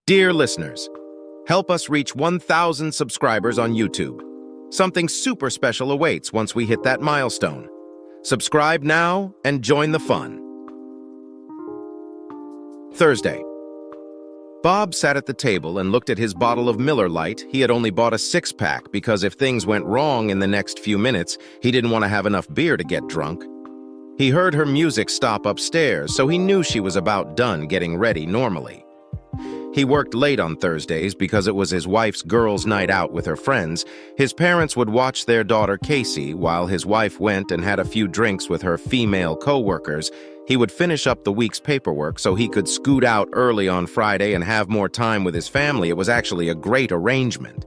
Dear listeners, help us reach 1,000 subscribers on YouTube. Something super special awaits once we hit that milestone. Subscribe now and join the fun. Thursday. Bob sat at the table and looked at his bottle of Miller Lite. He had only bought a six-pack because if things went wrong in the next few minutes, he didn't want to have enough beer to get drunk. He heard her music stop upstairs, so he knew she was about done getting ready normally. He worked late on Thursdays because it was his wife's girls' night out with her friends. His parents would watch their daughter Casey while his wife went and had a few drinks with her female co-workers. He would finish up the week's paperwork so he could scoot out early on Friday and have more time with his family. It was actually a great arrangement.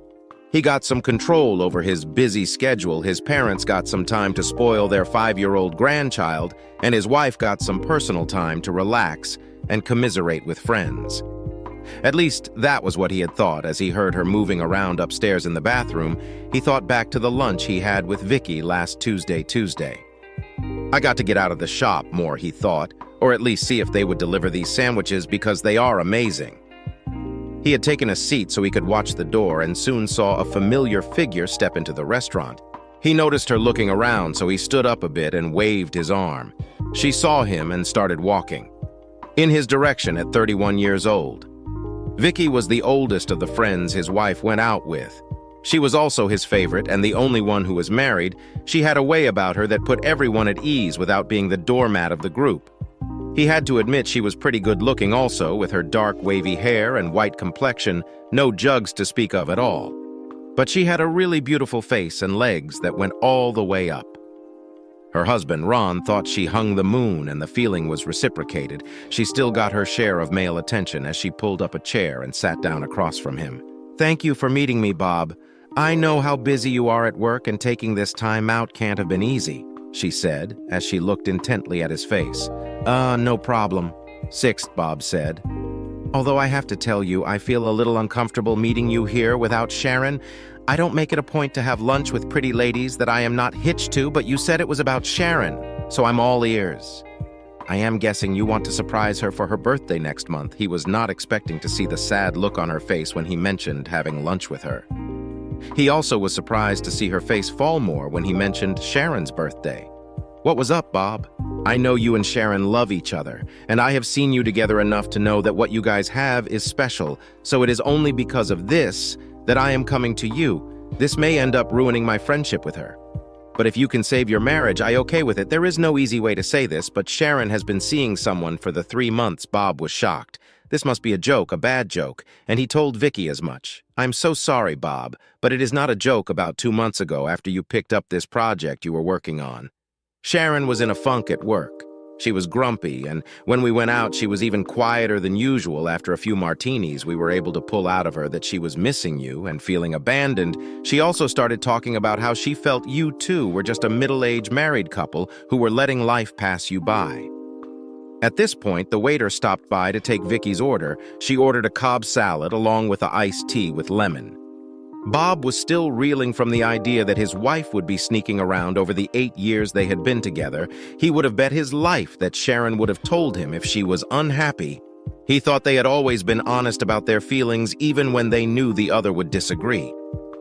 He got some control over his busy schedule. His parents got some time to spoil their 5-year-old grandchild, and his wife got some personal time to relax and commiserate with friends. At least that was what he had thought as he heard her moving around upstairs in the bathroom. He thought back to the lunch he had with Vicky last Tuesday. I got to get out of the shop more, he thought, or at least see if they would deliver these sandwiches because they are amazing. He had taken a seat so he could watch the door and soon saw a familiar figure step into the restaurant. He noticed her looking around, so he stood up a bit and waved his arm. She saw him and started walking in his direction at 31 years old. Vicky was the oldest of the friends his wife went out with. She was also his favorite and the only one who was married. She had a way about her that put everyone at ease without being the doormat of the group. He had to admit she was pretty good looking also, with her dark wavy hair and white complexion, no jugs to speak of at all. But she had a really beautiful face and legs that went all the way up. Her husband, Ron, thought she hung the moon, and the feeling was reciprocated. She still got her share of male attention as she pulled up a chair and sat down across from him. "Thank you for meeting me, Bob. I know how busy you are at work, and taking this time out can't have been easy," she said, as she looked intently at his face. No problem," Sixth Bob said. "Although I have to tell you, I feel a little uncomfortable meeting you here without Sharon. I don't make it a point to have lunch with pretty ladies that I am not hitched to, but you said it was about Sharon, so I'm all ears. I am guessing you want to surprise her for her birthday next month." He was not expecting to see the sad look on her face when he mentioned having lunch with her. He also was surprised to see her face fall more when he mentioned Sharon's birthday. "What was up, Bob? I know you and Sharon love each other, and I have seen you together enough to know that what you guys have is special, so it is only because of this that I am coming to you. This may end up ruining my friendship with her. But if you can save your marriage, I okay with it. There is no easy way to say this, but Sharon has been seeing someone for the 3 months." Bob was shocked. This must be a joke, a bad joke, and he told Vicky as much. "I'm so sorry, Bob, but it is not a joke about 2 months ago after you picked up this project you were working on. Sharon was in a funk at work. She was grumpy, and when we went out, she was even quieter than usual. After a few martinis, we were able to pull out of her that she was missing you and feeling abandoned. She also started talking about how she felt you too were just a middle-aged married couple who were letting life pass you by." At this point, the waiter stopped by to take Vicky's order. She ordered a Cobb salad along with an iced tea with lemon. Bob was still reeling from the idea that his wife would be sneaking around over the 8 years they had been together. He would have bet his life that Sharon would have told him if she was unhappy. He thought they had always been honest about their feelings even when they knew the other would disagree.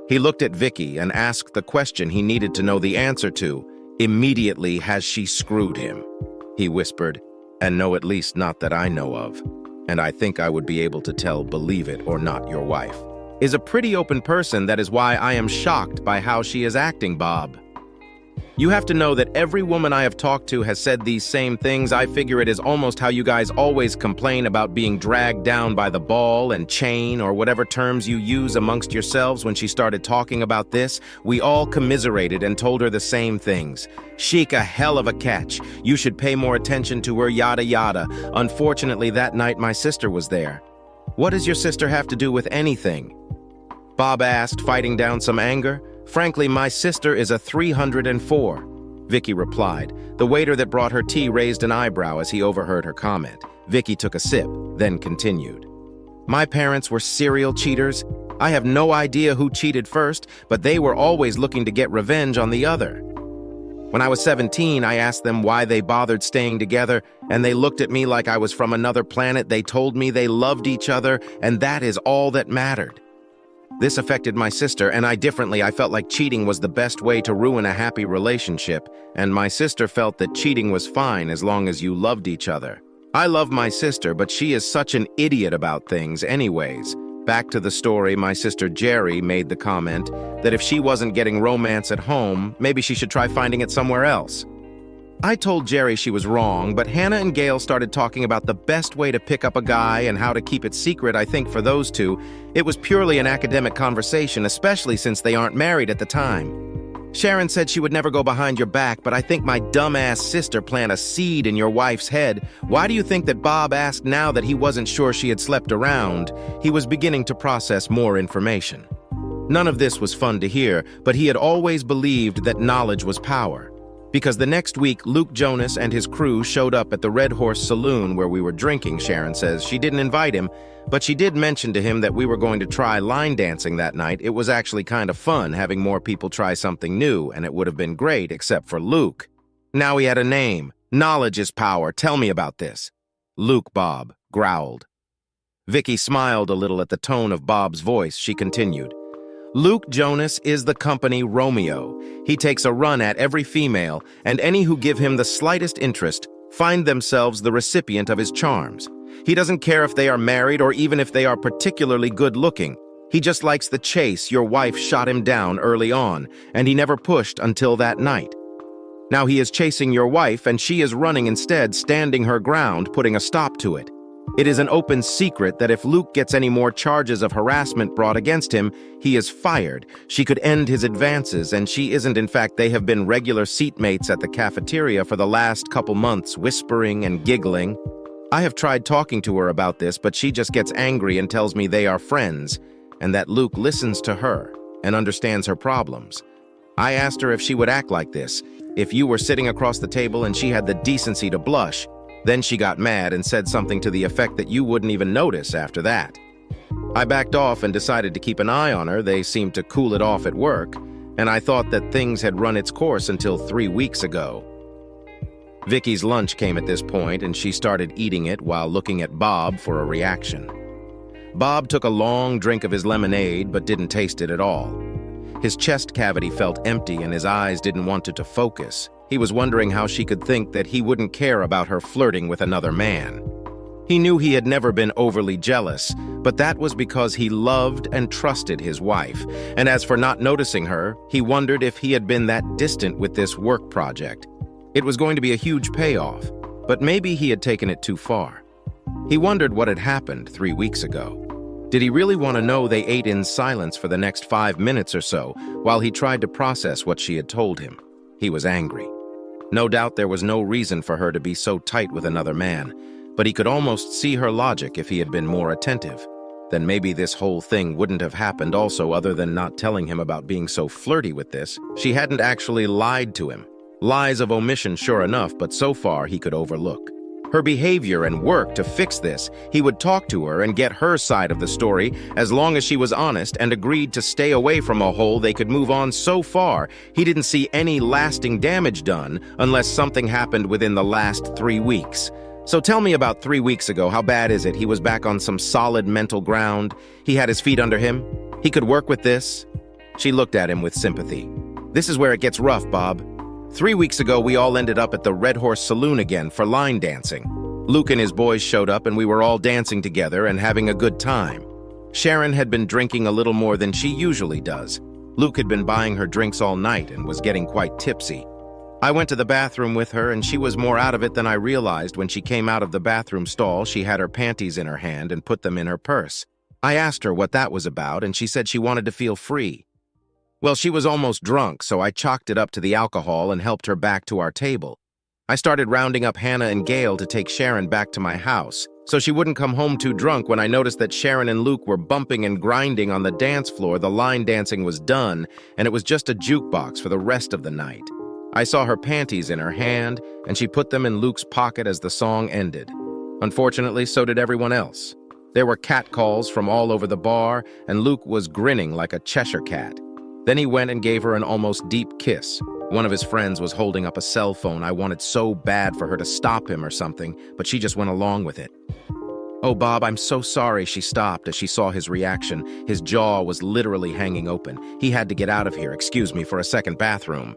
He looked at Vicky and asked the question he needed to know the answer to. Immediately, "Has she screwed him?" he whispered. "And no, at least not that I know of. And I think I would be able to tell, believe it or not, your wife is a pretty open person. That is why I am shocked by how she is acting, Bob. You have to know that every woman I have talked to has said these same things. I figure it is almost how you guys always complain about being dragged down by the ball and chain or whatever terms you use amongst yourselves. When she started talking about this, we all commiserated and told her the same things. Sheik a hell of a catch. You should pay more attention to her, yada yada. Unfortunately, that night my sister was there." "What does your sister have to do with anything?" Bob asked, fighting down some anger. "Frankly, my sister is a 304, Vicky replied. The waiter that brought her tea raised an eyebrow as he overheard her comment. Vicky took a sip, then continued. "My parents were serial cheaters. I have no idea who cheated first, but they were always looking to get revenge on the other." When I was 17, I asked them why they bothered staying together, and they looked at me like I was from another planet. They told me they loved each other, and that is all that mattered. This affected my sister, and I felt like cheating was the best way to ruin a happy relationship, and my sister felt that cheating was fine as long as you loved each other. I love my sister, but she is such an idiot about things anyways. Back to the story, my sister Jerry made the comment that if she wasn't getting romance at home, maybe she should try finding it somewhere else. I told Jerry she was wrong, but Hannah and Gail started talking about the best way to pick up a guy and how to keep it secret. I think for those two, it was purely an academic conversation, especially since they aren't married at the time. Sharon said she would never go behind your back, but I think my dumbass sister planted a seed in your wife's head. Why do you think that Bob asked now that he wasn't sure she had slept around? He was beginning to process more information. None of this was fun to hear, but he had always believed that knowledge was power. Because the next week, Luke Jonas and his crew showed up at the Red Horse Saloon where we were drinking. Sharon says she didn't invite him, but she did mention to him that we were going to try line dancing that night. It was actually kind of fun having more people try something new, and it would have been great except for Luke. Now he had a name. Knowledge is power. Tell me about this. Luke Bob growled. Vicky smiled a little at the tone of Bob's voice. She continued. Luke Jonas is the company Romeo. He takes a run at every female, and any who give him the slightest interest find themselves the recipient of his charms. He doesn't care if they are married or even if they are particularly good-looking. He just likes the chase. Your wife shot him down early on, and he never pushed until that night. Now he is chasing your wife, and she is running instead, standing her ground, putting a stop to it. It is an open secret that if Luke gets any more charges of harassment brought against him, he is fired. She could end his advances, and she isn't. In fact, they have been regular seatmates at the cafeteria for the last couple months, whispering and giggling. I have tried talking to her about this, but she just gets angry and tells me they are friends, and that Luke listens to her and understands her problems. I asked her if she would act like this, if you were sitting across the table and she had the decency to blush. Then she got mad and said something to the effect that you wouldn't even notice after that. I backed off and decided to keep an eye on her. They seemed to cool it off at work, and I thought that things had run its course until 3 weeks ago. Vicky's lunch came at this point, and she started eating it while looking at Bob for a reaction. Bob took a long drink of his lemonade but didn't taste it at all. His chest cavity felt empty and his eyes didn't want it to focus. He was wondering how she could think that he wouldn't care about her flirting with another man. He knew he had never been overly jealous, but that was because he loved and trusted his wife. And as for not noticing her, he wondered if he had been that distant with this work project. It was going to be a huge payoff, but maybe he had taken it too far. He wondered what had happened 3 weeks ago. Did he really want to know? They ate in silence for the next 5 minutes or so while he tried to process what she had told him. He was angry. No doubt there was no reason for her to be so tight with another man, but he could almost see her logic if he had been more attentive. Then maybe this whole thing wouldn't have happened also, other than not telling him about being so flirty with this. She hadn't actually lied to him. Lies of omission, sure enough, but so far he could overlook. Her behavior and work to fix this. He would talk to her and get her side of the story. As long as she was honest and agreed to stay away from a hole, they could move on. So far, he didn't see any lasting damage done unless something happened within the last 3 weeks. So tell me about 3 weeks ago. How bad is it? He was back on some solid mental ground. He had his feet under him. He could work with this. She looked at him with sympathy. This is where it gets rough, Bob. 3 weeks ago, we all ended up at the Red Horse Saloon again for line dancing. Luke and his boys showed up, and we were all dancing together and having a good time. Sharon had been drinking a little more than she usually does. Luke had been buying her drinks all night and was getting quite tipsy. I went to the bathroom with her, and she was more out of it than I realized. When she came out of the bathroom stall, she had her panties in her hand and put them in her purse. I asked her what that was about, and she said she wanted to feel free. Well, she was almost drunk, so I chalked it up to the alcohol and helped her back to our table. I started rounding up Hannah and Gail to take Sharon back to my house, so she wouldn't come home too drunk. When I noticed that Sharon and Luke were bumping and grinding on the dance floor, the line dancing was done, and it was just a jukebox for the rest of the night. I saw her panties in her hand, and she put them in Luke's pocket as the song ended. Unfortunately, so did everyone else. There were catcalls from all over the bar, and Luke was grinning like a Cheshire cat. Then he went and gave her an almost deep kiss. One of his friends was holding up a cell phone. I wanted so bad for her to stop him or something, but she just went along with it. "Oh, Bob, I'm so sorry," she stopped as she saw his reaction. His jaw was literally hanging open. He had to get out of here. "Excuse me, for a second bathroom."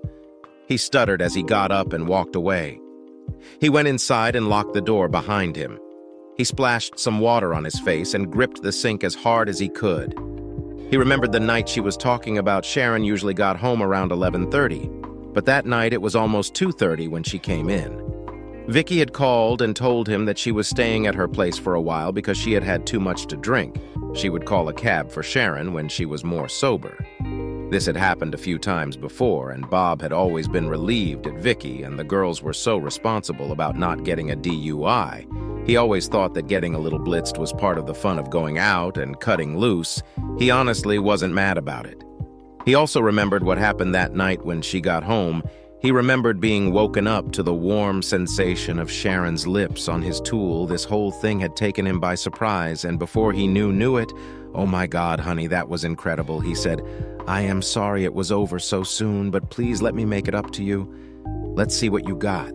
He stuttered as he got up and walked away. He went inside and locked the door behind him. He splashed some water on his face and gripped the sink as hard as he could. He remembered the night she was talking about. Sharon usually got home around 11:30, but that night it was almost 2:30 when she came in. Vicky had called and told him that she was staying at her place for a while because she had had too much to drink. She would call a cab for Sharon when she was more sober. This had happened a few times before, and Bob had always been relieved at Vicky, and the girls were so responsible about not getting a DUI. He always thought that getting a little blitzed was part of the fun of going out and cutting loose. He honestly wasn't mad about it. He also remembered what happened that night when she got home. He remembered being woken up to the warm sensation of Sharon's lips on his tool. This whole thing had taken him by surprise, and before he knew it, "Oh my God, honey, that was incredible," he said. "I am sorry it was over so soon, but please let me make it up to you. Let's see what you got."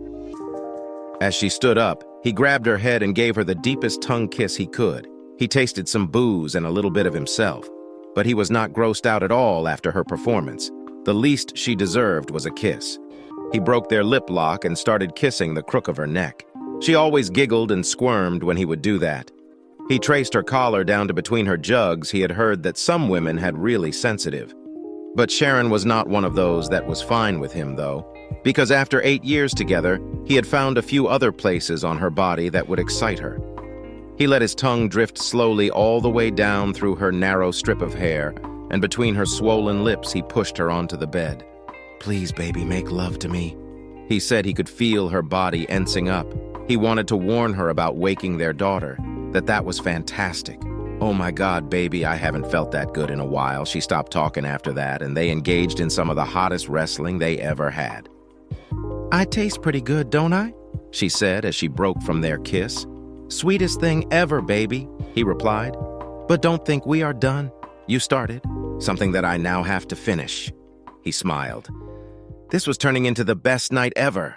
As she stood up, he grabbed her head and gave her the deepest tongue kiss he could. He tasted some booze and a little bit of himself, but he was not grossed out at all after her performance. The least she deserved was a kiss. He broke their lip lock and started kissing the crook of her neck. She always giggled and squirmed when he would do that. He traced her collar down to between her jugs. He had heard that some women had really sensitive. But Sharon was not one of those. That was fine with him, though, because after 8 years together, he had found a few other places on her body that would excite her. He let his tongue drift slowly all the way down through her narrow strip of hair, and between her swollen lips he pushed her onto the bed. "Please, baby, make love to me." He said he could feel her body ensing up. He wanted to warn her about waking their daughter, that was fantastic. "Oh my God, baby, I haven't felt that good in a while." She stopped talking after that, and they engaged in some of the hottest wrestling they ever had. "I taste pretty good, don't I?" she said as she broke from their kiss. "Sweetest thing ever, baby," he replied. "But don't think we are done. You started something that I now have to finish." He smiled. This was turning into the best night ever.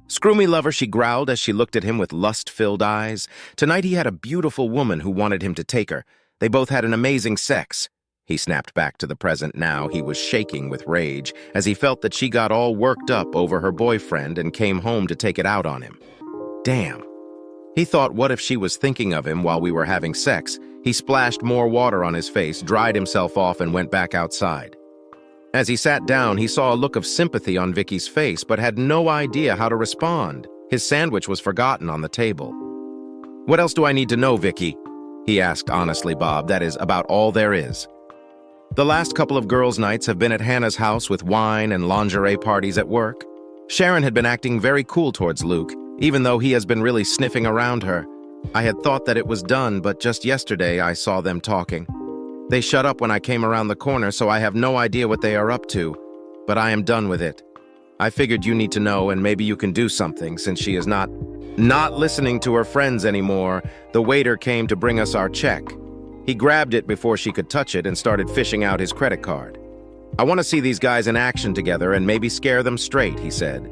"Screw me, lover," she growled as she looked at him with lust-filled eyes. Tonight he had a beautiful woman who wanted him to take her. They both had an amazing sex. He snapped back to the present now. He was shaking with rage as he felt that she got all worked up over her boyfriend and came home to take it out on him. Damn. He thought, what if she was thinking of him while we were having sex? He splashed more water on his face, dried himself off, and went back outside. As he sat down, he saw a look of sympathy on Vicky's face, but had no idea how to respond. His sandwich was forgotten on the table. "What else do I need to know, Vicky?" he asked honestly. "Bob, that is about all there is." The last couple of girls' nights have been at Hannah's house with wine and lingerie parties at work. Sharon had been acting very cool towards Luke, even though he has been really sniffing around her. I had thought that it was done, but just yesterday I saw them talking. They shut up when I came around the corner, so I have no idea what they are up to, but I am done with it. I figured you need to know, and maybe you can do something, since she is not listening to her friends anymore. The waiter came to bring us our check. He grabbed it before she could touch it and started fishing out his credit card. "I want to see these guys in action together and maybe scare them straight," he said.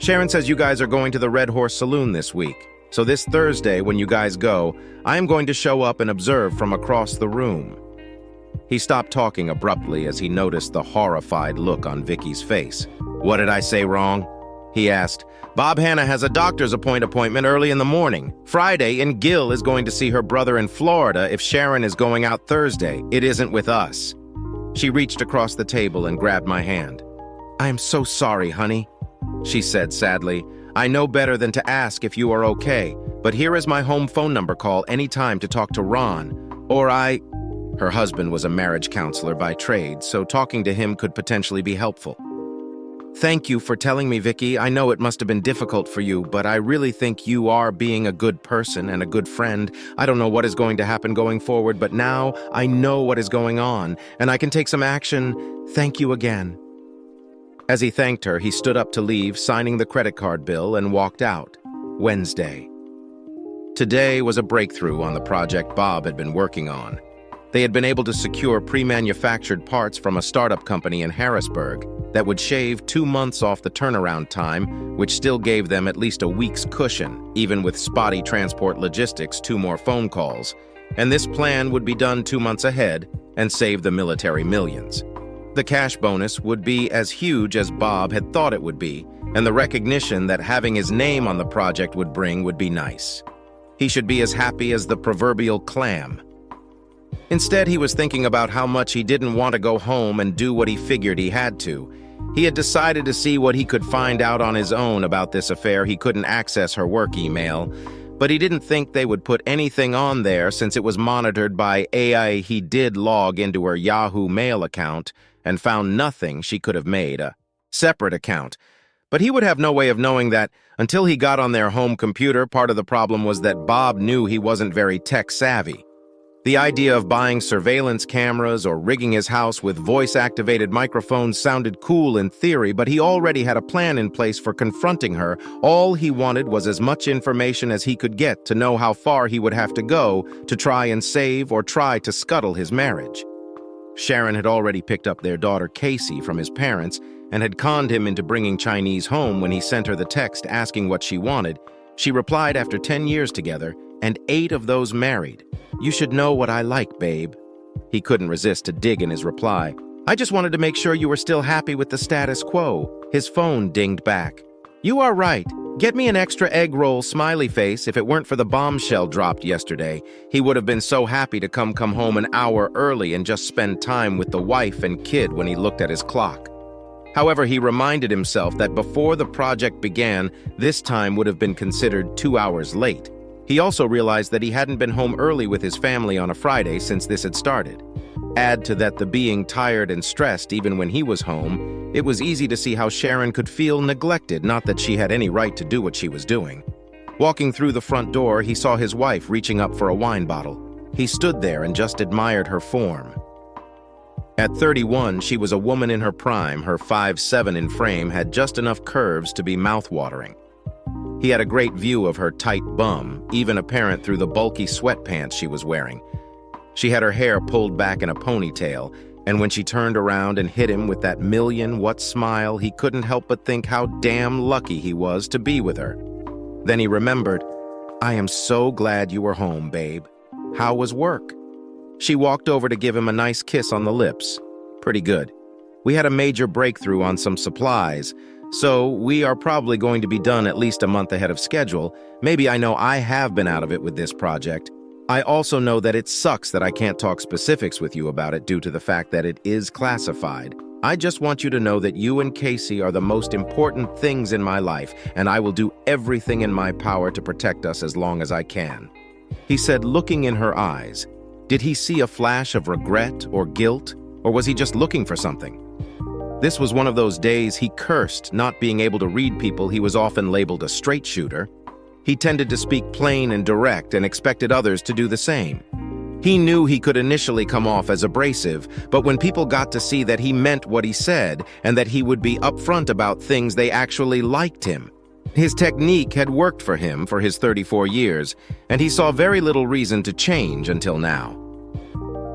"Sharon says you guys are going to the Red Horse Saloon this week. So this Thursday, when you guys go, I am going to show up and observe from across the room." He stopped talking abruptly as he noticed the horrified look on Vicky's face. "What did I say wrong?" he asked. "Bob, Hannah has a doctor's appointment early in the morning. Friday, and Gil is going to see her brother in Florida if Sharon is going out Thursday. It isn't with us." She reached across the table and grabbed my hand. "I am so sorry, honey," she said sadly. "I know better than to ask if you are okay, but here is my home phone number. Call anytime to talk to Ron, or I..." Her husband was a marriage counselor by trade, so talking to him could potentially be helpful. "Thank you for telling me, Vicky. I know it must have been difficult for you, but I really think you are being a good person and a good friend. I don't know what is going to happen going forward, but now I know what is going on, and I can take some action. Thank you again." As he thanked her, he stood up to leave, signing the credit card bill, and walked out. Wednesday. Today was a breakthrough on the project Bob had been working on. They had been able to secure pre-manufactured parts from a startup company in Harrisburg. that would shave 2 months off the turnaround time, which still gave them at least a week's cushion, even with spotty transport logistics, 2 more phone calls. And this plan would be done 2 months ahead and save the military millions. The cash bonus would be as huge as Bob had thought it would be, and the recognition that having his name on the project would bring would be nice. He should be as happy as the proverbial clam. Instead, he was thinking about how much he didn't want to go home and do what he figured he had to. He had decided to see what he could find out on his own about this affair. He couldn't access her work email, but he didn't think they would put anything on there since it was monitored by AI. He did log into her Yahoo Mail account and found nothing she could have made a separate account. But he would have no way of knowing that until he got on their home computer. Part of the problem was that Bob knew he wasn't very tech-savvy. The idea of buying surveillance cameras or rigging his house with voice-activated microphones sounded cool in theory, but he already had a plan in place for confronting her. All he wanted was as much information as he could get to know how far he would have to go to try and save or try to scuttle his marriage. Sharon had already picked up their daughter Casey from his parents and had conned him into bringing Chinese home. When he sent her the text asking what she wanted, she replied after 10 years together, and 8 of those married. "You should know what I like, babe." He couldn't resist a dig in his reply. "I just wanted to make sure you were still happy with the status quo." His phone dinged back. "You are right. Get me an extra egg roll smiley face. If it weren't for the bombshell dropped yesterday, he would have been so happy to come home an hour early and just spend time with the wife and kid when he looked at his clock. However, he reminded himself that before the project began, this time would have been considered 2 hours late. He also realized that he hadn't been home early with his family on a Friday since this had started. Add to that the being tired and stressed even when he was home, it was easy to see how Sharon could feel neglected, not that she had any right to do what she was doing. Walking through the front door, he saw his wife reaching up for a wine bottle. He stood there and just admired her form. At 31, she was a woman in her prime. Her 5'7" in frame had just enough curves to be mouth-watering. He had a great view of her tight bum, even apparent through the bulky sweatpants she was wearing. She had her hair pulled back in a ponytail, and when she turned around and hit him with that million-watt smile, he couldn't help but think how damn lucky he was to be with her. Then he remembered, "I am so glad you were home, babe. How was work?" She walked over to give him a nice kiss on the lips. "Pretty good. We had a major breakthrough on some supplies, so we are probably going to be done at least a month ahead of schedule. Maybe I know I have been out of it with this project. I also know that it sucks that I can't talk specifics with you about it due to the fact that it is classified. I just want you to know that you and Casey are the most important things in my life, and I will do everything in my power to protect us as long as I can," he said, looking in her eyes. Did he see a flash of regret or guilt, or was he just looking for something? This was one of those days he cursed not being able to read people. He was often labeled a straight shooter. He tended to speak plain and direct and expected others to do the same. He knew he could initially come off as abrasive, but when people got to see that he meant what he said and that he would be upfront about things, they actually liked him. His technique had worked for him for his 34 years, and he saw very little reason to change until now.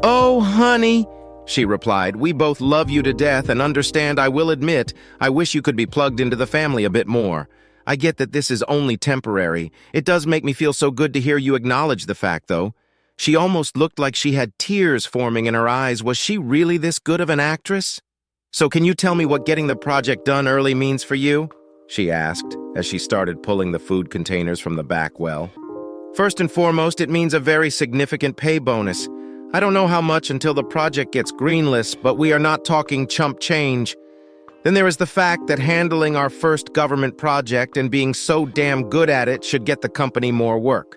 "Oh, honey," she replied, "we both love you to death and understand. I will admit, I wish you could be plugged into the family a bit more. I get that this is only temporary. It does make me feel so good to hear you acknowledge the fact, though." She almost looked like she had tears forming in her eyes. Was she really this good of an actress? "So can you tell me what getting the project done early means for you?" she asked, as she started pulling the food containers from the back well. "First and foremost, it means a very significant pay bonus. I don't know how much until the project gets greenlit, but we are not talking chump change. Then there is the fact that handling our first government project and being so damn good at it should get the company more work.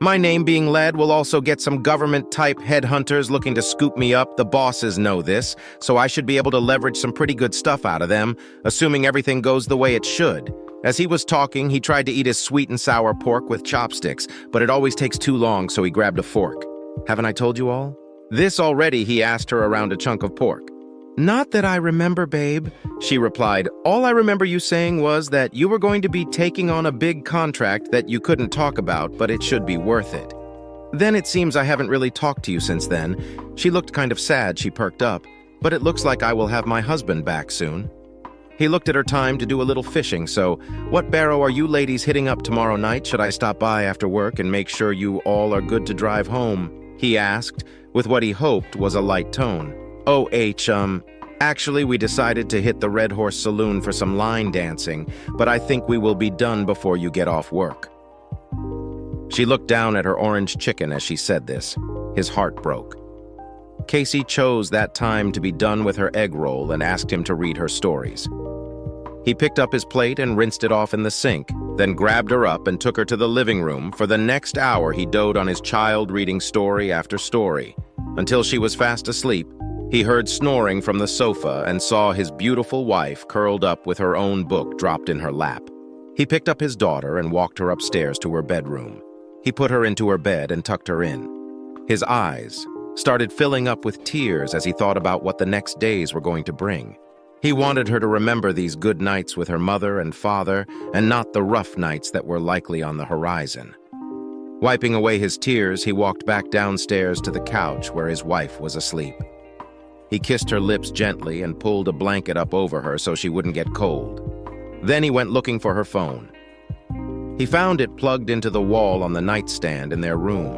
My name being led will also get some government-type headhunters looking to scoop me up. The bosses know this, so I should be able to leverage some pretty good stuff out of them, assuming everything goes the way it should." As he was talking, he tried to eat his sweet and sour pork with chopsticks, but it always takes too long, so he grabbed a fork. "Haven't I told you all?" This already, he asked her around a chunk of pork. "Not that I remember, babe," she replied. "All I remember you saying was that you were going to be taking on a big contract that you couldn't talk about, but it should be worth it." "Then it seems I haven't really talked to you since then." She looked kind of sad. She perked up. "But it looks like I will have my husband back soon." He looked at her time to do a little fishing, so, "What barrow are you ladies hitting up tomorrow night? Should I stop by after work and make sure you all are good to drive home?" he asked, with what he hoped was a light tone. Actually, we decided to hit the Red Horse Saloon for some line dancing, but I think we will be done before you get off work." She looked down at her orange chicken as she said this. His heart broke. Casey chose that time to be done with her egg roll and asked him to read her stories. He picked up his plate and rinsed it off in the sink, then grabbed her up and took her to the living room. For the next hour, he doted on his child, reading story after story. Until she was fast asleep, he heard snoring from the sofa and saw his beautiful wife curled up with her own book dropped in her lap. He picked up his daughter and walked her upstairs to her bedroom. He put her into her bed and tucked her in. His eyes started filling up with tears as he thought about what the next days were going to bring. He wanted her to remember these good nights with her mother and father, and not the rough nights that were likely on the horizon. Wiping away his tears, he walked back downstairs to the couch where his wife was asleep. He kissed her lips gently and pulled a blanket up over her so she wouldn't get cold. Then he went looking for her phone. He found it plugged into the wall on the nightstand in their room.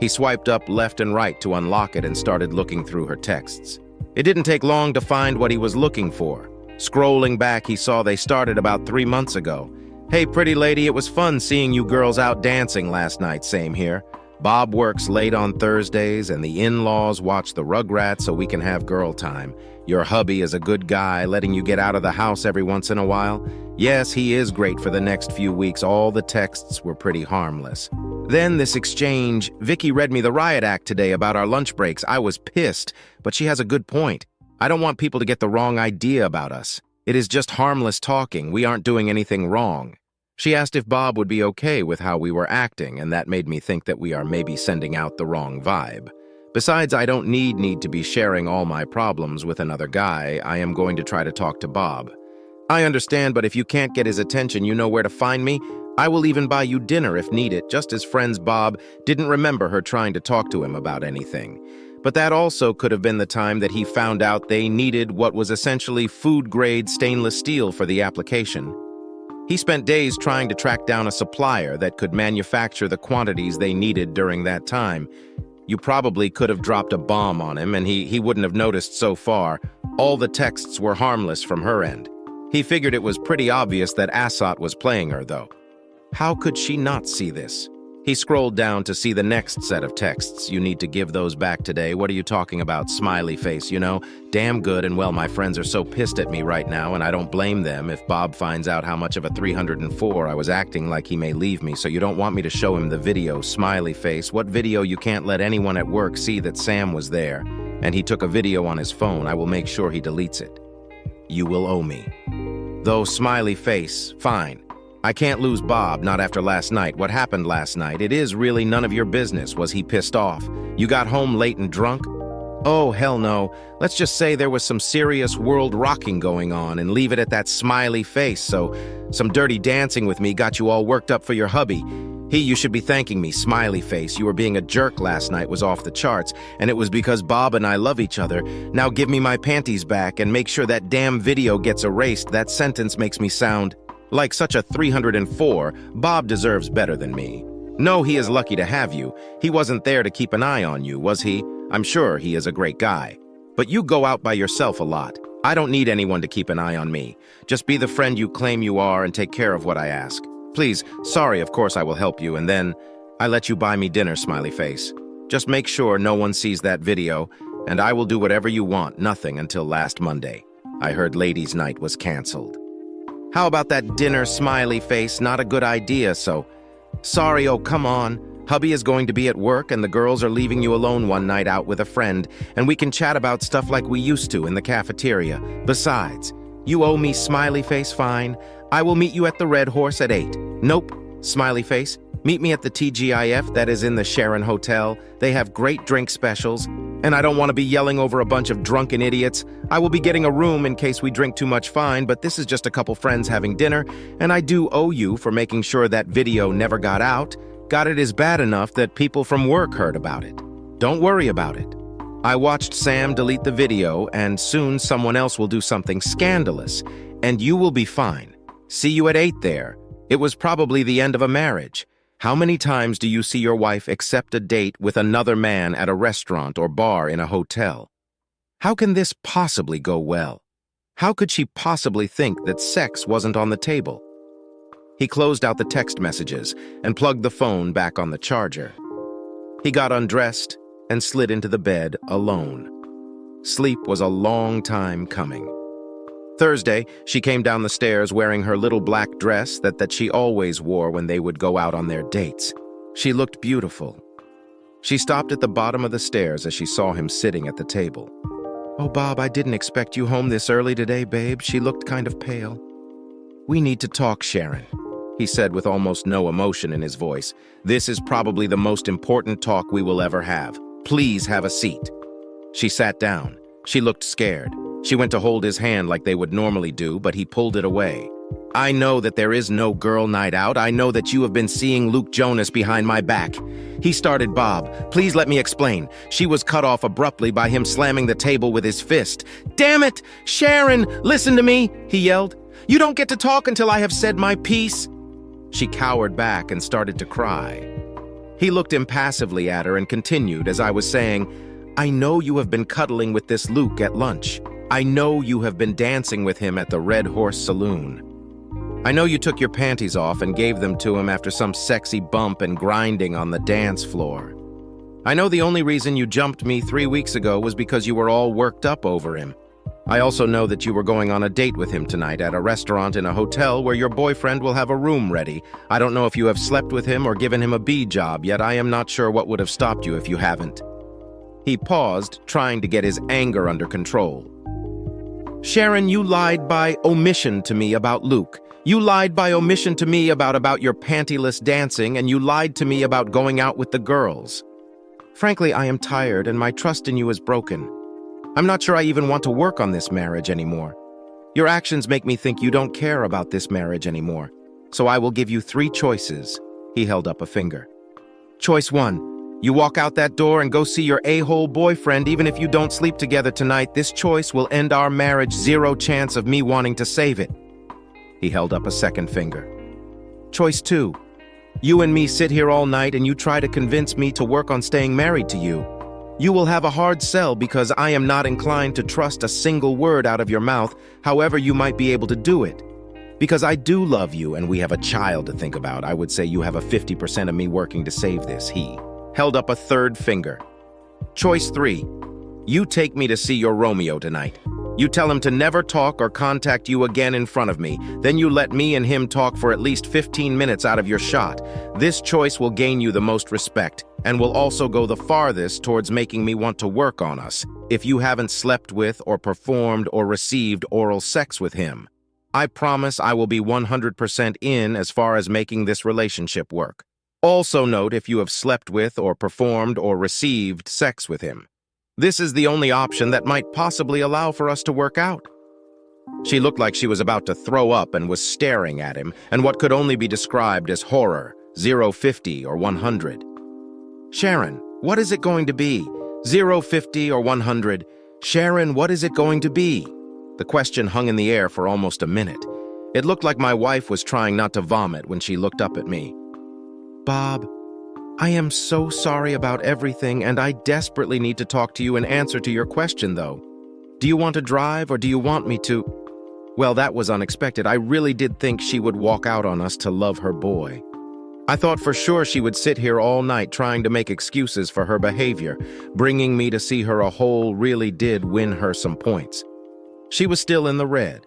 He swiped up left and right to unlock it and started looking through her texts. It didn't take long to find what he was looking for. Scrolling back, he saw they started about 3 months ago. "Hey, pretty lady, it was fun seeing you girls out dancing last night, same here. Bob works late on Thursdays, and the in-laws watch the Rugrats so we can have girl time. Your hubby is a good guy, letting you get out of the house every once in a while. Yes, he is great for the next few weeks." All the texts were pretty harmless. Then this exchange, "Vicky read me the riot act today about our lunch breaks. I was pissed, but she has a good point. I don't want people to get the wrong idea about us. It is just harmless talking. We aren't doing anything wrong." She asked if Bob would be okay with how we were acting, and that made me think that we are maybe sending out the wrong vibe. Besides, I don't need to be sharing all my problems with another guy. I am going to try to talk to Bob. "I understand, but if you can't get his attention, you know where to find me. I will even buy you dinner if needed." Just as friends, Bob didn't remember her trying to talk to him about anything. But that also could have been the time that he found out they needed what was essentially food-grade stainless steel for the application. He spent days trying to track down a supplier that could manufacture the quantities they needed during that time. You probably could have dropped a bomb on him, and he wouldn't have noticed so far. All the texts were harmless from her end. He figured it was pretty obvious that Assat was playing her, though. How could she not see this? He scrolled down to see the next set of texts. "You need to give those back today. What are you talking about? Smiley face, you know? Damn good, and well, my friends are so pissed at me right now, and I don't blame them. If Bob finds out how much of a 304 I was acting like, he may leave me, so you don't want me to show him the video. Smiley face. What video? You can't let anyone at work see that Sam was there. And he took a video on his phone. I will make sure he deletes it. You will owe me. Though smiley face, fine. I can't lose Bob, not after last night. What happened last night? It is really none of your business. Was he pissed off? You got home late and drunk? Oh, hell no. Let's just say there was some serious world rocking going on and leave it at that smiley face. So some dirty dancing with me got you all worked up for your hubby. You should be thanking me, smiley face. You were being a jerk last night was off the charts, and it was because Bob and I love each other. Now give me my panties back and make sure that damn video gets erased. That sentence makes me sound like such a 304. Bob deserves better than me. No, he is lucky to have you. He wasn't there to keep an eye on you, was he? I'm sure he is a great guy. But you go out by yourself a lot. I don't need anyone to keep an eye on me. Just be the friend you claim you are and take care of what I ask. Please, sorry, of course I will help you, and then I let you buy me dinner, smiley face. Just make sure no one sees that video, and I will do whatever you want, nothing until last Monday. I heard ladies' night was canceled. How about that dinner, smiley face? Not a good idea, so... Sorry, oh, come on. Hubby is going to be at work, and the girls are leaving you alone one night out with a friend, and we can chat about stuff like we used to in the cafeteria. Besides, you owe me, smiley face, fine. I will meet you at the Red Horse at 8. Nope, smiley face. Meet me at the TGIF, that is in the Sharon Hotel. They have great drink specials, and I don't want to be yelling over a bunch of drunken idiots. I will be getting a room in case we drink too much fine, but this is just a couple friends having dinner, and I do owe you for making sure that video never got out. Got it is bad enough that people from work heard about it. Don't worry about it. I watched Sam delete the video, and soon someone else will do something scandalous, And you will be fine. See you at 8 there. It was probably the end of a marriage. How many times do you see your wife accept a date with another man at a restaurant or bar in a hotel? How can this possibly go well? How could she possibly think that sex wasn't on the table? He closed out the text messages and plugged the phone back on the charger. He got undressed and slid into the bed alone. Sleep was a long time coming. Thursday, she came down the stairs wearing her little black dress that she always wore when they would go out on their dates. She looked beautiful. She stopped at the bottom of the stairs as she saw him sitting at the table. "Oh, Bob, I didn't expect you home this early today, babe." She looked kind of pale. "We need to talk, Sharon," he said with almost no emotion in his voice. "This is probably the most important talk we will ever have. Please have a seat." She sat down. She looked scared. She went to hold his hand like they would normally do, but he pulled it away. "I know that there is no girl night out. I know that you have been seeing Luke Jonas behind my back." He started. "Bob, please let me explain." She was cut off abruptly by him slamming the table with his fist. "Damn it! Sharon, listen to me!" he yelled. "You don't get to talk until I have said my piece." She cowered back and started to cry. He looked impassively at her and continued as I was saying, "I know you have been cuddling with this Luke at lunch. I know you have been dancing with him at the Red Horse Saloon. I know you took your panties off and gave them to him after some sexy bump and grinding on the dance floor. I know the only reason you jumped me 3 weeks ago was because you were all worked up over him. I also know that you were going on a date with him tonight at a restaurant in a hotel where your boyfriend will have a room ready. I don't know if you have slept with him or given him a bee job, yet I am not sure what would have stopped you if you haven't." He paused, trying to get his anger under control. "Sharon, you lied by omission to me about Luke. You lied by omission to me about your pantyless dancing, and you lied to me about going out with the girls. Frankly, I am tired, and my trust in you is broken. I'm not sure I even want to work on this marriage anymore. Your actions make me think you don't care about this marriage anymore. So I will give you 3 choices." He held up a finger. "Choice 1. You walk out that door and go see your a-hole boyfriend even if you don't sleep together tonight. This choice will end our marriage. 0 chance of me wanting to save it." He held up a second finger. "Choice 2. You and me sit here all night and you try to convince me to work on staying married to you. You will have a hard sell because I am not inclined to trust a single word out of your mouth, however you might be able to do it. Because I do love you and we have a child to think about, I would say you have a 50% of me working to save this." He held up a third finger. "Choice 3. You take me to see your Romeo tonight. You tell him to never talk or contact you again in front of me. Then you let me and him talk for at least 15 minutes out of your shot. This choice will gain you the most respect and will also go the farthest towards making me want to work on us if you haven't slept with or performed or received oral sex with him. I promise I will be 100% in as far as making this relationship work. Also note if you have slept with or performed or received sex with him. This is the only option that might possibly allow for us to work out." She looked like she was about to throw up and was staring at him, and what could only be described as horror, 0, 50, or 100. "Sharon, what is it going to be? 0, 50, or 100? Sharon, what is it going to be?" The question hung in the air for almost a minute. It looked like my wife was trying not to vomit when she looked up at me. "Bob, I am so sorry about everything, and I desperately need to talk to you in answer to your question, though. Do you want to drive, or do you want me to?" Well, that was unexpected. I really did think she would walk out on us to love her boy. I thought for sure she would sit here all night trying to make excuses for her behavior. Bringing me to see her a whole really did win her some points. She was still in the red.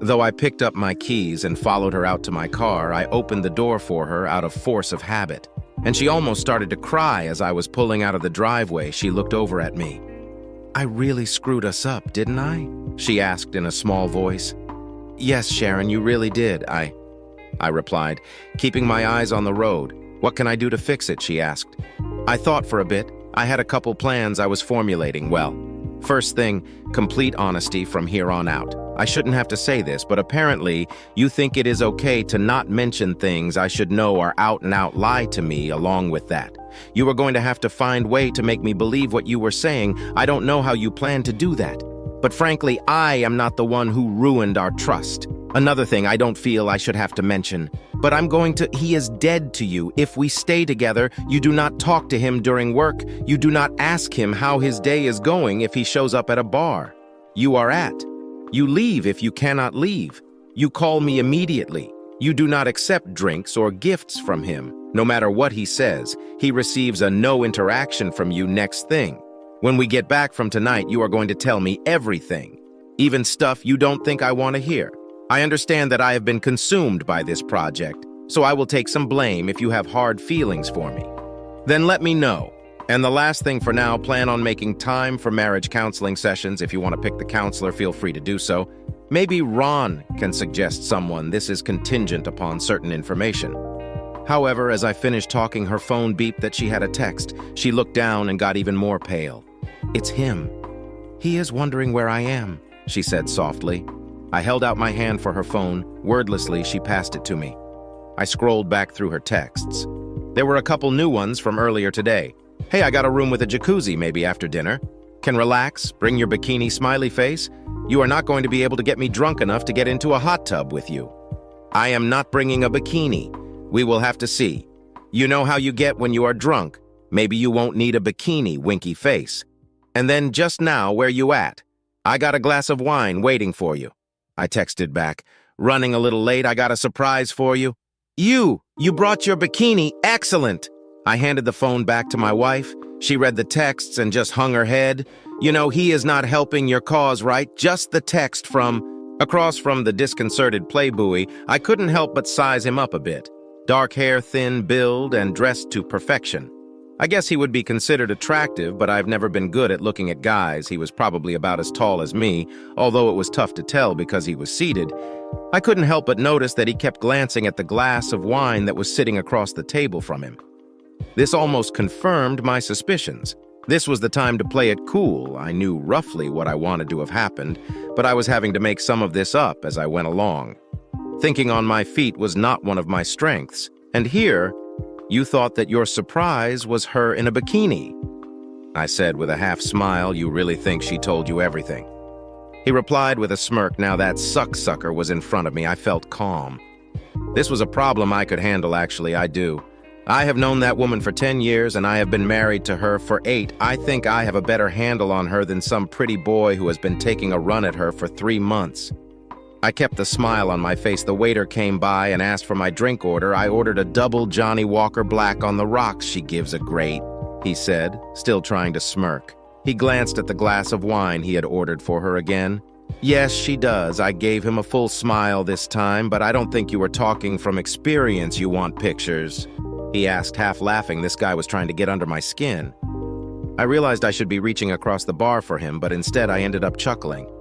Though I picked up my keys and followed her out to my car, I opened the door for her out of force of habit. And she almost started to cry as I was pulling out of the driveway. She looked over at me. "I really screwed us up, didn't I?" she asked in a small voice. "Yes, Sharon, you really did, I replied, keeping my eyes on the road. "What can I do to fix it?" she asked. I thought for a bit. I had a couple plans I was formulating. Well, first thing, complete honesty from here on out. I shouldn't have to say this, but apparently you think it is okay to not mention things I should know are out-and-out lie to me along with that. You were going to have to find way to make me believe what you were saying. I don't know how you plan to do that, But frankly, I am not the one who ruined our trust. Another thing I don't feel I should have to mention, but he is dead to you. If we stay together, you do not talk to him during work. You do not ask him how his day is going if he shows up at a bar. You are at. You leave if you cannot leave. You call me immediately. You do not accept drinks or gifts from him. No matter what he says, he receives a no interaction from you next thing. When we get back from tonight, you are going to tell me everything, even stuff you don't think I want to hear. I understand that I have been consumed by this project, so I will take some blame if you have hard feelings for me. Then let me know. And the last thing for now, plan on making time for marriage counseling sessions. If you want to pick the counselor, feel free to do so. Maybe Ron can suggest someone. This is contingent upon certain information. However, as I finished talking, her phone beeped that she had a text. She looked down and got even more pale. It's him. He is wondering where I am, she said softly. I held out my hand for her phone. Wordlessly, she passed it to me. I scrolled back through her texts. There were a couple new ones from earlier today. Hey, I got a room with a jacuzzi maybe after dinner. Can relax, bring your bikini smiley face. You are not going to be able to get me drunk enough to get into a hot tub with you. I am not bringing a bikini. We will have to see. You know how you get when you are drunk. Maybe you won't need a bikini, winky face. And then just now, where you at? I got a glass of wine waiting for you. I texted back. Running a little late, I got a surprise for you. You brought your bikini, excellent. I handed the phone back to my wife. She read the texts and just hung her head. You know, he is not helping your cause, right? Just the text from... Across from the disconcerted playboy, I couldn't help but size him up a bit. Dark hair, thin build, and dressed to perfection. I guess he would be considered attractive, but I've never been good at looking at guys. He was probably about as tall as me, although it was tough to tell because he was seated. I couldn't help but notice that he kept glancing at the glass of wine that was sitting across the table from him. This almost confirmed my suspicions. This was the time to play it cool. I knew roughly what I wanted to have happened, but I was having to make some of this up as I went along. Thinking on my feet was not one of my strengths, and here, you thought that your surprise was her in a bikini. I said with a half smile, you really think she told you everything? He replied with a smirk. Now that sucker was in front of me. I felt calm. This was a problem I could handle, actually, I do. I have known that woman for 10 years, and I have been married to her for 8. I think I have a better handle on her than some pretty boy who has been taking a run at her for 3 months. I kept the smile on my face. The waiter came by and asked for my drink order. I ordered a double Johnny Walker Black on the rocks. She gives a great, he said, still trying to smirk. He glanced at the glass of wine he had ordered for her again. Yes, she does. I gave him a full smile this time, but I don't think you were talking from experience. You want pictures? He asked, half laughing. This guy was trying to get under my skin. I realized I should be reaching across the bar for him, but instead I ended up chuckling.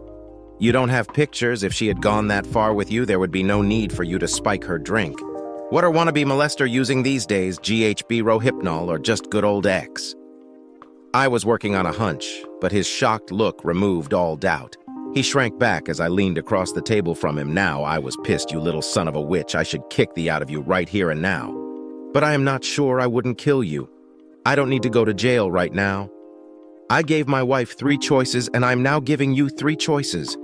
You don't have pictures? If she had gone that far with you, there would be no need for you to spike her drink. What are wannabe molester using these days? GHB, Rohypnol, or just good old X? I was working on a hunch, but his shocked look removed all doubt. He shrank back as I leaned across the table from him. Now I was pissed. You little son of a witch. I should kick thee out of you right here and now. But I am not sure I wouldn't kill you. I don't need to go to jail right now. I gave my wife 3 choices, and I'm now giving you 3 choices.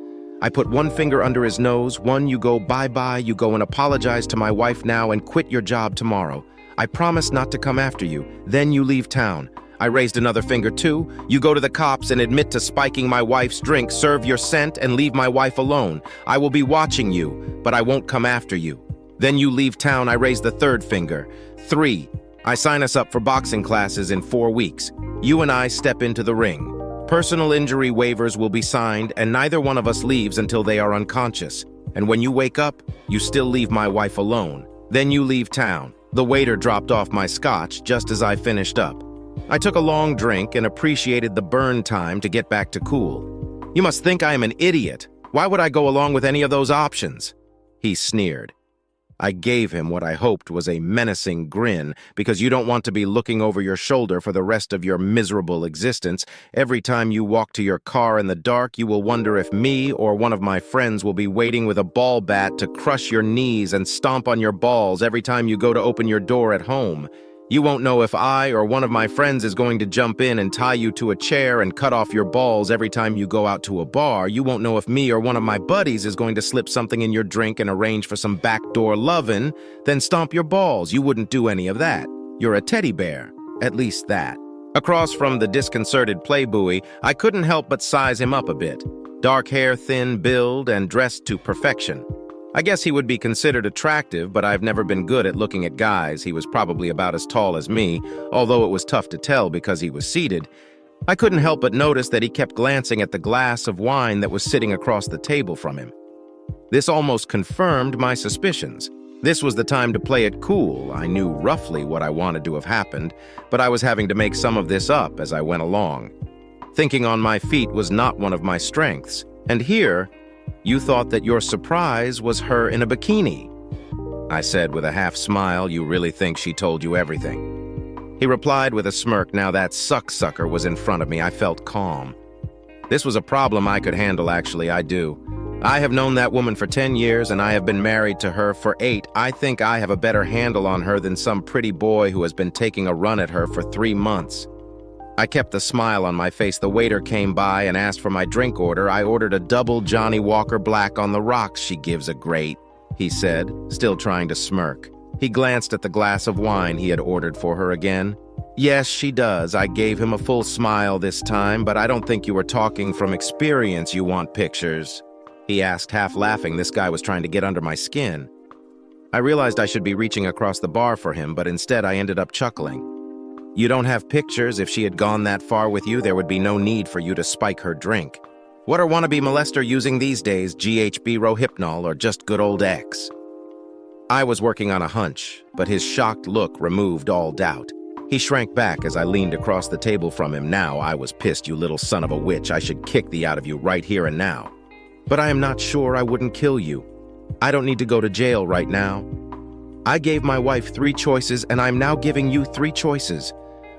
I put one finger under his nose. 1, you go bye-bye, you go and apologize to my wife now and quit your job tomorrow. I promise not to come after you. Then you leave town. I raised another finger. 2, you go to the cops and admit to spiking my wife's drink, serve your scent, and leave my wife alone. I will be watching you, but I won't come after you. Then you leave town. I raised the 3rd finger. 3, I sign us up for boxing classes in 4 weeks. You and I step into the ring. Personal injury waivers will be signed, and neither one of us leaves until they are unconscious. And when you wake up, you still leave my wife alone. Then you leave town. The waiter dropped off my scotch just as I finished up. I took a long drink and appreciated the burn time to get back to cool. You must think I am an idiot. Why would I go along with any of those options? He sneered. I gave him what I hoped was a menacing grin, because you don't want to be looking over your shoulder for the rest of your miserable existence. Every time you walk to your car in the dark, you will wonder if me or one of my friends will be waiting with a ball bat to crush your knees and stomp on your balls every time you go to open your door at home. You won't know if I or one of my friends is going to jump in and tie you to a chair and cut off your balls every time you go out to a bar. You won't know if me or one of my buddies is going to slip something in your drink and arrange for some backdoor lovin', then stomp your balls. You wouldn't do any of that. You're a teddy bear. At least that. Across from the disconcerted playboy, I couldn't help but size him up a bit. Dark hair, thin build, and dressed to perfection. I guess he would be considered attractive, but I've never been good at looking at guys. He was probably about as tall as me, although it was tough to tell because he was seated. I couldn't help but notice that he kept glancing at the glass of wine that was sitting across the table from him. This almost confirmed my suspicions. This was the time to play it cool. I knew roughly what I wanted to have happened, but I was having to make some of this up as I went along. Thinking on my feet was not one of my strengths, and here, you thought that your surprise was her in a bikini. I said with a half smile, you really think she told you everything? He replied with a smirk. Now that sucker was in front of me. I felt calm. This was a problem I could handle, actually, I do. I have known that woman for 10 years and I have been married to her for 8. I think I have a better handle on her than some pretty boy who has been taking a run at her for 3 months. I kept the smile on my face. The waiter came by and asked for my drink order. I ordered a double Johnny Walker Black on the rocks. She gives a great, he said, still trying to smirk. He glanced at the glass of wine he had ordered for her again. Yes, she does. I gave him a full smile this time, but I don't think you were talking from experience. You want pictures? He asked, half laughing. This guy was trying to get under my skin. I realized I should be reaching across the bar for him, but instead I ended up chuckling. You don't have pictures. If she had gone that far with you, there would be no need for you to spike her drink. What are wannabe molester using these days? GHB, Rohypnol, or just good old X? I was working on a hunch, but his shocked look removed all doubt. He shrank back as I leaned across the table from him. Now I was pissed. You little son of a witch. I should kick thee out of you right here and now. But I am not sure. I wouldn't kill you. I don't need to go to jail right now. I gave my wife 3 choices, and I'm now giving you 3 choices.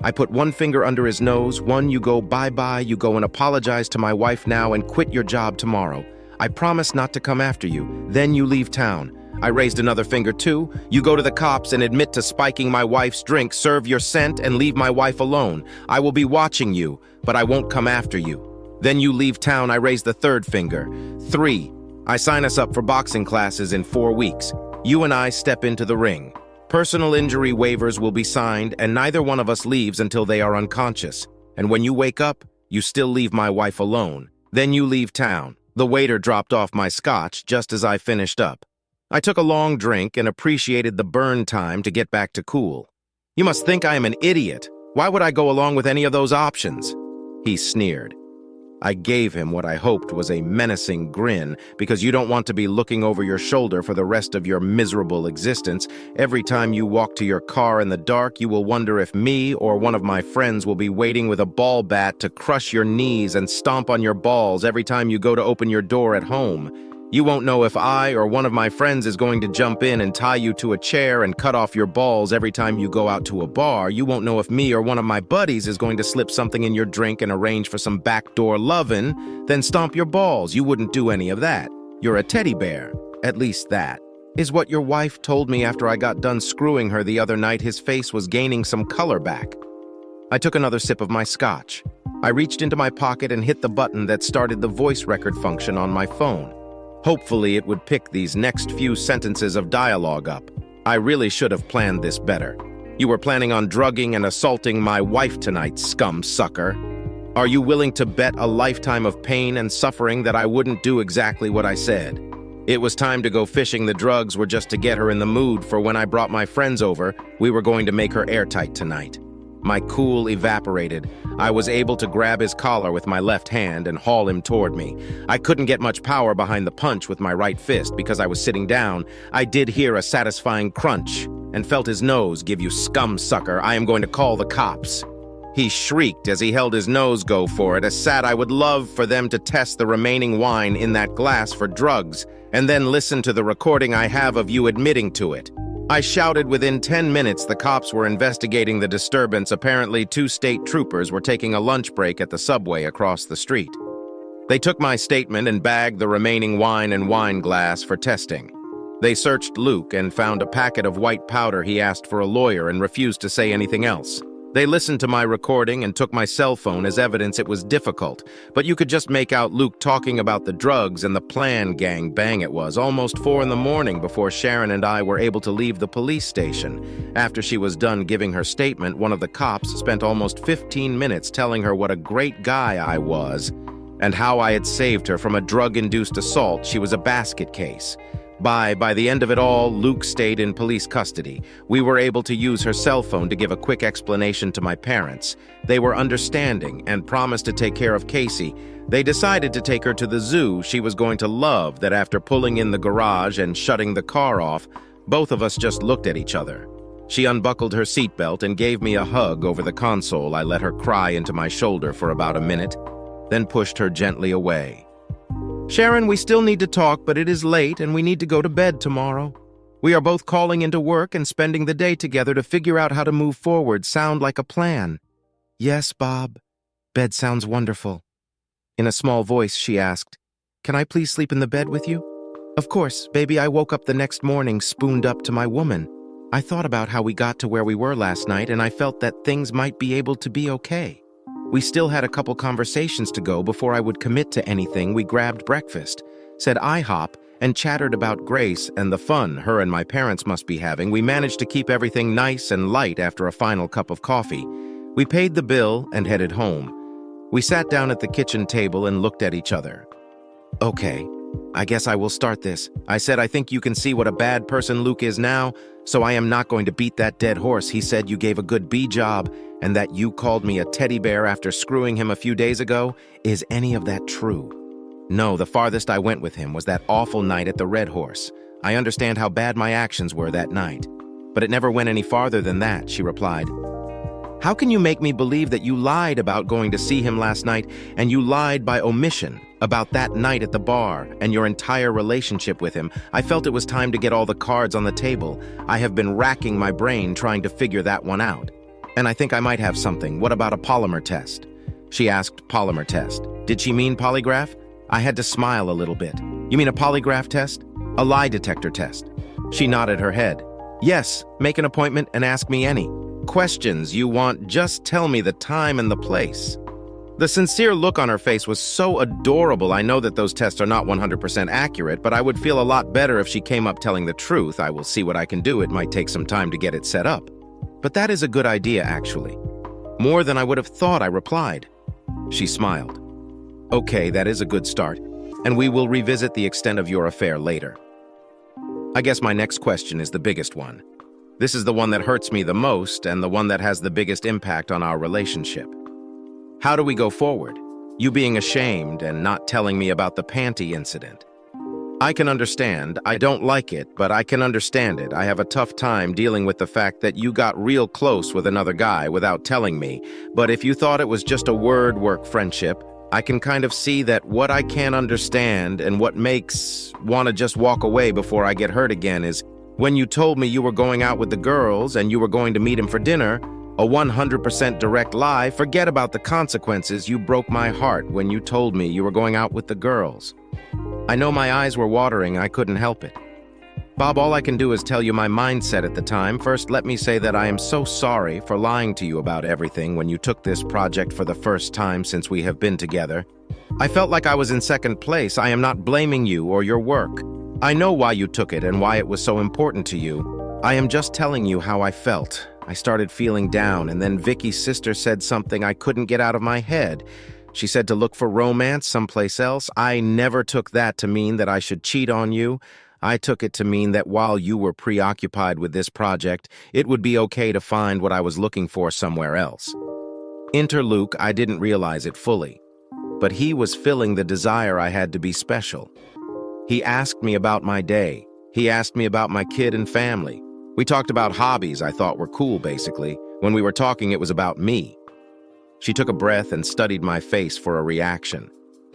I put 1 finger under his nose. 1, you go bye-bye, you go and apologize to my wife now and quit your job tomorrow. I promise not to come after you. Then you leave town. I raised another finger. 2, you go to the cops and admit to spiking my wife's drink, serve your scent, and leave my wife alone. I will be watching you, but I won't come after you. Then you leave town. I raised the 3rd finger. 3, I sign us up for boxing classes in 4 weeks. You and I step into the ring. Personal injury waivers will be signed, and neither one of us leaves until they are unconscious. And when you wake up, you still leave my wife alone. Then you leave town. The waiter dropped off my scotch just as I finished up. I took a long drink and appreciated the burn time to get back to cool. You must think I am an idiot. Why would I go along with any of those options? He sneered. I gave him what I hoped was a menacing grin, because you don't want to be looking over your shoulder for the rest of your miserable existence. Every time you walk to your car in the dark, you will wonder if me or one of my friends will be waiting with a ball bat to crush your knees and stomp on your balls every time you go to open your door at home. You won't know if I or one of my friends is going to jump in and tie you to a chair and cut off your balls every time you go out to a bar. You won't know if me or one of my buddies is going to slip something in your drink and arrange for some backdoor lovin', then stomp your balls. You wouldn't do any of that. You're a teddy bear. At least that is what your wife told me after I got done screwing her the other night. His face was gaining some color back. I took another sip of my scotch. I reached into my pocket and hit the button that started the voice record function on my phone. Hopefully it would pick these next few sentences of dialogue up. I really should have planned this better. You were planning on drugging and assaulting my wife tonight, scum sucker. Are you willing to bet a lifetime of pain and suffering that I wouldn't do exactly what I said? It was time to go fishing. The drugs were just to get her in the mood for when I brought my friends over. We were going to make her airtight tonight. My cool evaporated. I was able to grab his collar with my left hand and haul him toward me. I couldn't get much power behind the punch with my right fist because I was sitting down. I did hear a satisfying crunch and felt his nose give. You scum sucker, I am going to call the cops. He shrieked as he held his nose go for it. I would love for them to test the remaining wine in that glass for drugs and then listen to the recording I have of you admitting to it. I shouted. Within 10 minutes, the cops were investigating the disturbance. Apparently, 2 state troopers were taking a lunch break at the subway across the street. They took my statement and bagged the remaining wine and wine glass for testing. They searched Luke and found a packet of white powder. He asked for a lawyer and refused to say anything else. They listened to my recording and took my cell phone as evidence. It was difficult, but you could just make out Luke talking about the drugs and the plan. Gang bang it was, almost 4 in the morning before Sharon and I were able to leave the police station. After she was done giving her statement, one of the cops spent almost 15 minutes telling her what a great guy I was and how I had saved her from a drug-induced assault. She was a basket case. By the end of it all, Luke stayed in police custody. We were able to use her cell phone to give a quick explanation to my parents. They were understanding and promised to take care of Casey. They decided to take her to the zoo. She was going to love that. After pulling in the garage and shutting the car off, both of us just looked at each other. She unbuckled her seatbelt and gave me a hug over the console. I let her cry into my shoulder for about a minute, then pushed her gently away. Sharon, we still need to talk, but it is late and we need to go to bed tomorrow. We are both calling into work and spending the day together to figure out how to move forward. Sound like a plan? Yes, Bob. Bed sounds wonderful. In a small voice, she asked, "Can I please sleep in the bed with you?" Of course, baby. I woke up the next morning spooned up to my woman. I thought about how we got to where we were last night and I felt that things might be able to be okay. We still had a couple conversations to go before I would commit to anything. We grabbed breakfast, said IHOP, and chattered about Grace and the fun her and my parents must be having. We managed to keep everything nice and light after a final cup of coffee. We paid the bill and headed home. We sat down at the kitchen table and looked at each other. Okay, I guess I will start this. I said, I think you can see what a bad person Luke is now, so I am not going to beat that dead horse. He said you gave a good B job and that you called me a teddy bear after screwing him a few days ago. Is any of that true? No, the farthest I went with him was that awful night at the Red Horse. I understand how bad my actions were that night, but it never went any farther than that, she replied. How can you make me believe that you lied about going to see him last night and you lied by omission about that night at the bar and your entire relationship with him? I felt it was time to get all the cards on the table. I have been racking my brain trying to figure that one out. And I think I might have something. What about a polymer test? She asked. Polymer test. Did she mean polygraph? I had to smile a little bit. You mean a polygraph test? A lie detector test? She nodded her head. Yes, make an appointment and ask me any questions you want. Just tell me the time and the place. The sincere look on her face was so adorable. I know that those tests are not 100% accurate, but I would feel a lot better if she came up telling the truth. I will see what I can do. It might take some time to get it set up. But that is a good idea, actually. More than I would have thought, I replied. She smiled. Okay, that is a good start, and we will revisit the extent of your affair later. I guess my next question is the biggest one. This is the one that hurts me the most and the one that has the biggest impact on our relationship. How do we go forward? You being ashamed and not telling me about the panty incident. I can understand. I don't like it, but I can understand it. I have a tough time dealing with the fact that you got real close with another guy without telling me. But if you thought it was just a word work friendship, I can kind of see that. What I can't understand and what makes want to just walk away before I get hurt again is when you told me you were going out with the girls and you were going to meet him for dinner, a 100% direct lie. Forget about the consequences. You broke my heart when you told me you were going out with the girls. I know my eyes were watering. I couldn't help it. Bob, all I can do is tell you my mindset at the time. First, let me say that I am so sorry for lying to you about everything when you took this project for the first time since we have been together. I felt like I was in second place. I am not blaming you or your work. I know why you took it and why it was so important to you. I am just telling you how I felt. I started feeling down, and then Vicky's sister said something I couldn't get out of my head. She said to look for romance someplace else. I never took that to mean that I should cheat on you. I took it to mean that while you were preoccupied with this project, it would be okay to find what I was looking for somewhere else. Enter Luke. I didn't realize it fully, but he was filling the desire I had to be special. He asked me about my day. He asked me about my kid and family. We talked about hobbies I thought were cool, basically. When we were talking, it was about me. She took a breath and studied my face for a reaction.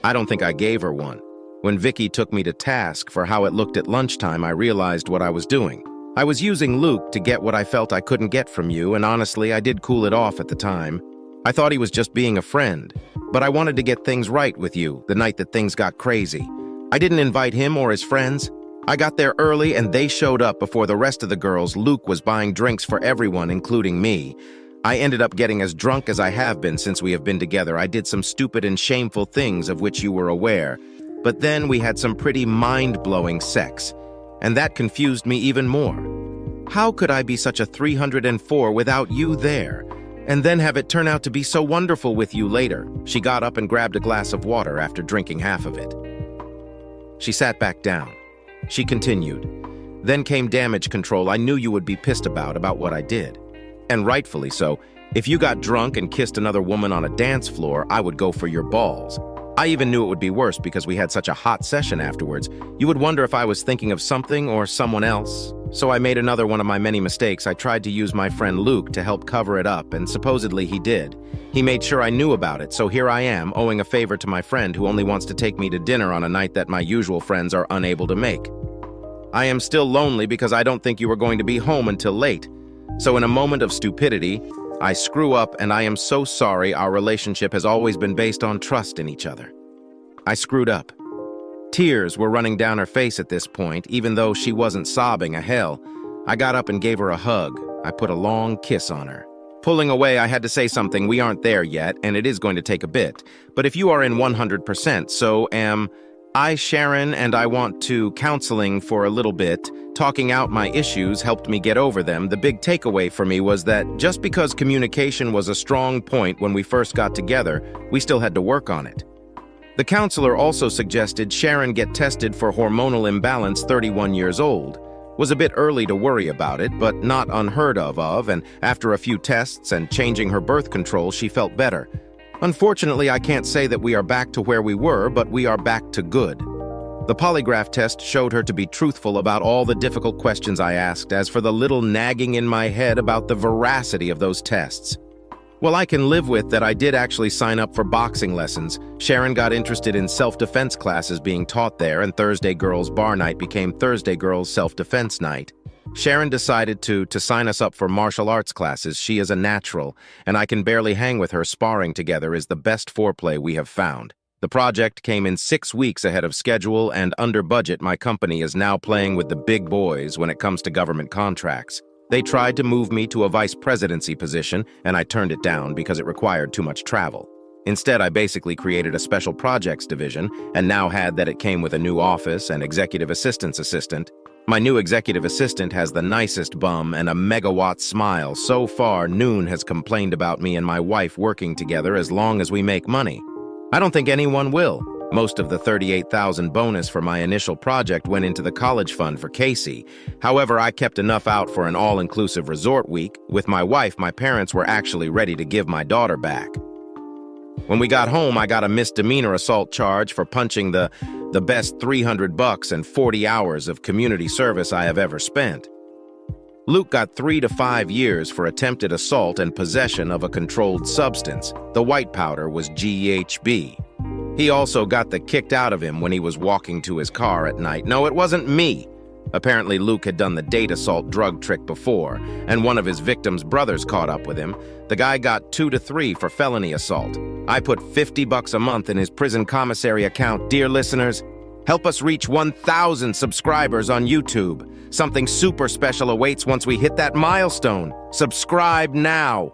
I don't think I gave her one. When Vicky took me to task for how it looked at lunchtime, I realized what I was doing. I was using Luke to get what I felt I couldn't get from you, and honestly, I did cool it off at the time. I thought he was just being a friend, but I wanted to get things right with you the night that things got crazy. I didn't invite him or his friends. I got there early and they showed up before the rest of the girls. Luke was buying drinks for everyone, including me. I ended up getting as drunk as I have been since we have been together. I did some stupid and shameful things of which you were aware. But then we had some pretty mind-blowing sex. And that confused me even more. How could I be such a 304 without you there? And then have it turn out to be so wonderful with you later. She got up and grabbed a glass of water after drinking half of it. She sat back down. She continued. Then came damage control. I knew you would be pissed about what I did. And rightfully so. If you got drunk and kissed another woman on a dance floor, I would go for your balls. I even knew it would be worse because we had such a hot session afterwards. You would wonder if I was thinking of something or someone else. So I made another one of my many mistakes. I tried to use my friend Luke to help cover it up, and supposedly he did. He made sure I knew about it, so here I am, owing a favor to my friend who only wants to take me to dinner on a night that my usual friends are unable to make. I am still lonely because I don't think you were going to be home until late. So in a moment of stupidity, I screw up, and I am so sorry. Our relationship has always been based on trust in each other. I screwed up. Tears were running down her face at this point, even though she wasn't sobbing a hell. I got up and gave her a hug. I put a long kiss on her. Pulling away, I had to say something. We aren't there yet, and it is going to take a bit. But if you are in 100%, so am I, Sharon, and I want to counseling for a little bit. Talking out my issues helped me get over them. The big takeaway for me was that just because communication was a strong point when we first got together, we still had to work on it. The counselor also suggested Sharon get tested for hormonal imbalance, 31 years old. Was a bit early to worry about it, but not unheard of, and after a few tests and changing her birth control, she felt better. Unfortunately, I can't say that we are back to where we were, but we are back to good. The polygraph test showed her to be truthful about all the difficult questions I asked. As for the little nagging in my head about the veracity of those tests, well, I can live with that. I did actually sign up for boxing lessons. Sharon got interested in self-defense classes being taught there, and Thursday Girls Bar Night became Thursday Girls Self-Defense Night. Sharon decided to sign us up for martial arts classes. She is a natural, and I can barely hang with her. Sparring together is the best foreplay we have found. The project came in 6 weeks ahead of schedule, and under budget. My company is now playing with the big boys when it comes to government contracts. They tried to move me to a vice presidency position, and I turned it down because it required too much travel. Instead, I basically created a special projects division, and now had that it came with a new office and executive assistant's assistant. My new executive assistant has the nicest bum and a megawatt smile. So far, Noon has complained about me and my wife working together as long as we make money. I don't think anyone will. Most of the $38,000 bonus for my initial project went into the college fund for Casey. However, I kept enough out for an all-inclusive resort week. With my wife, my parents were actually ready to give my daughter back. When we got home, I got a misdemeanor assault charge for punching the best $300 and 40 hours of community service I have ever spent. Luke got 3 to 5 years for attempted assault and possession of a controlled substance. The white powder was GHB. He also got the kicked out of him when he was walking to his car at night. No, it wasn't me. Apparently, Luke had done the date assault drug trick before, and one of his victim's brothers caught up with him. The guy got 2 to 3 for felony assault. I put $50 a month in his prison commissary account. Dear listeners, help us reach 1,000 subscribers on YouTube. Something super special awaits once we hit that milestone. Subscribe now.